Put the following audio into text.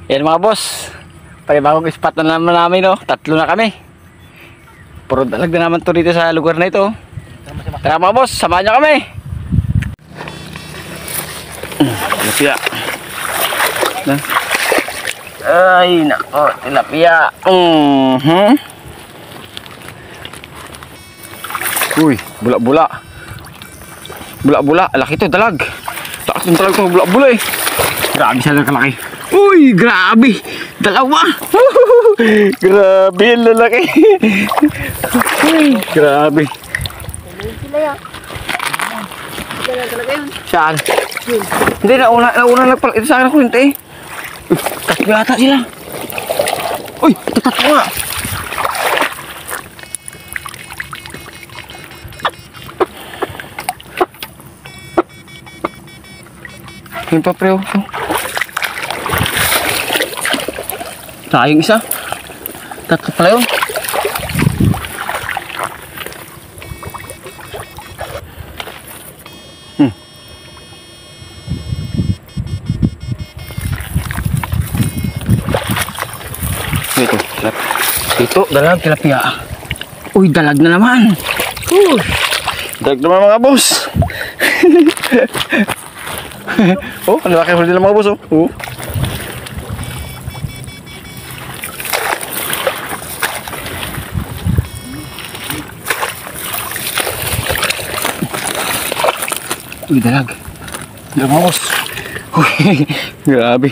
Yan mga boss, panibagong spot na naman namin, no? Tatlo na kami. Puro dalag na naman to dito sa lugar na ito. Kaya mga boss, samahan nyo kami. Tilapia. Ay nako, tilapia. Uy, bula-bula. Bula-bula, laki to, dalag. Taas ng dalag to, bula-bula eh. Grabe siya lang kalaki. Uy, grabe. Dalawa. Grabe, lalaki. Uy, grabe. Saan? Hindi, nauna lang pala. Ito sa akin ako yun, eh. Tatlo yata sila. Uy, tatlo nga. Yun pa, pre. Sayang isa. Tatlo pala yun. Ito, dalag tilapia. Uy, dalag na naman. Dalag naman mga boss. Oh, ang laki huli ng mga boss, oh. Uy, dalag. Dalag mga boss. Uy, grabe.